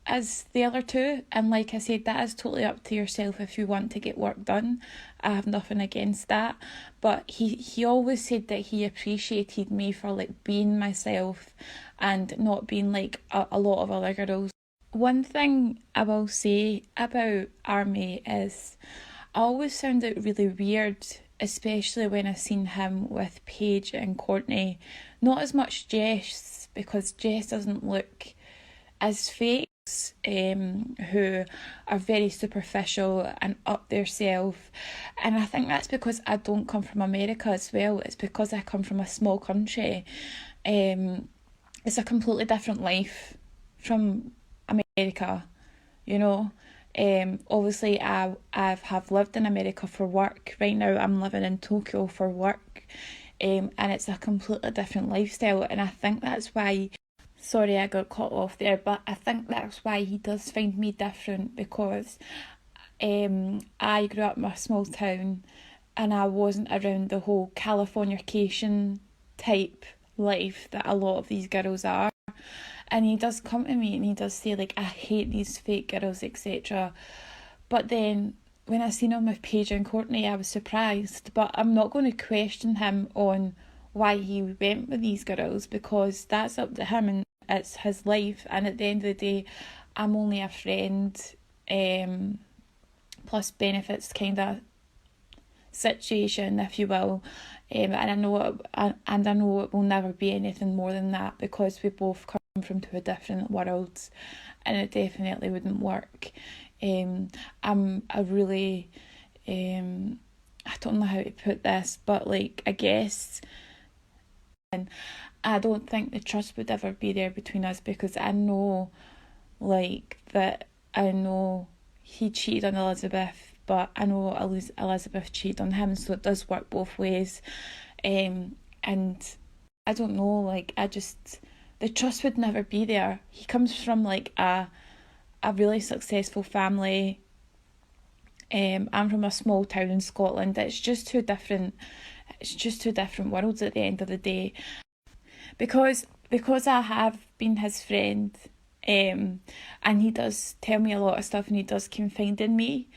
as the other two, and like I said, that is totally up to yourself if you want to get work done. I have nothing against that, but he always said that he appreciated me for like being myself and not being like a lot of other girls. One thing I will say about Armie is I always found it really weird, especially when I seen him with Paige and Courtney. Not as much Jess, because Jess doesn't look as fake, who are very superficial and up their self. And I think that's because I don't come from America as well. It's because I come from a small country. It's a completely different life from America, you know. Obviously I have lived in America for work. Right now I'm living in Tokyo for work, and it's a completely different lifestyle, and I think that's why, sorry I got cut off there, but I think that's why he does find me different, because I grew up in a small town and I wasn't around the whole Californication type life that a lot of these girls are. And he does come to me and he does say like, I hate these fake girls, etc. But then when I seen him with Paige and Courtney, I was surprised. But I'm not going to question him on why he went with these girls, because that's up to him and it's his life. And at the end of the day, I'm only a friend, plus benefits kind of situation, if you will. And I know it will never be anything more than that, because we both come from two different worlds, and it definitely wouldn't work. I'm a really, I don't know how to put this, but like, I guess, and I don't think the trust would ever be there between us, because I know he cheated on Elizabeth, but I know Elizabeth cheated on him, so it does work both ways. And I don't know, like, the trust would never be there. He comes from like a really successful family. I'm from a small town in Scotland. It's just two different worlds at the end of the day. Because I have been his friend, and he does tell me a lot of stuff, and he does confide in me.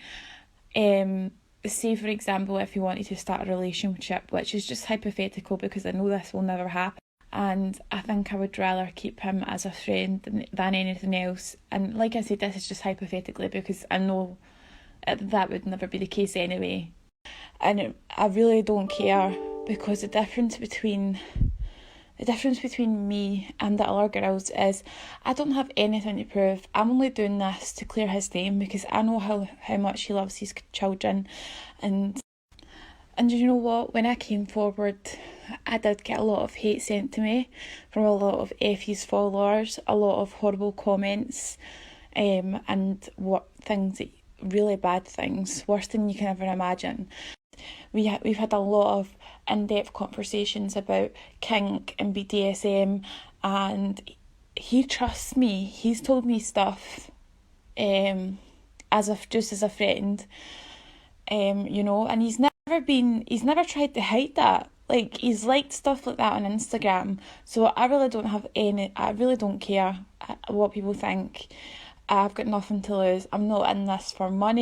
Say for example, if he wanted to start a relationship, which is just hypothetical because I know this will never happen, and I think I would rather keep him as a friend than anything else. And like I said, this is just hypothetically, because I know that would never be the case anyway. And I really don't care, because the difference between me and the other girls is I don't have anything to prove. I'm only doing this to clear his name, because I know how much he loves his children. And you know what, when I came forward, I did get a lot of hate sent to me from a lot of Effie's followers, a lot of horrible comments, and really bad things, worse than you can ever imagine. We've had a lot of in-depth conversations about kink and BDSM, and he trusts me. He's told me stuff, as a friend, and he's never tried to hide that. Like, he's liked stuff like that on Instagram, so I really don't care what people think. I've got nothing to lose. I'm not in this for money.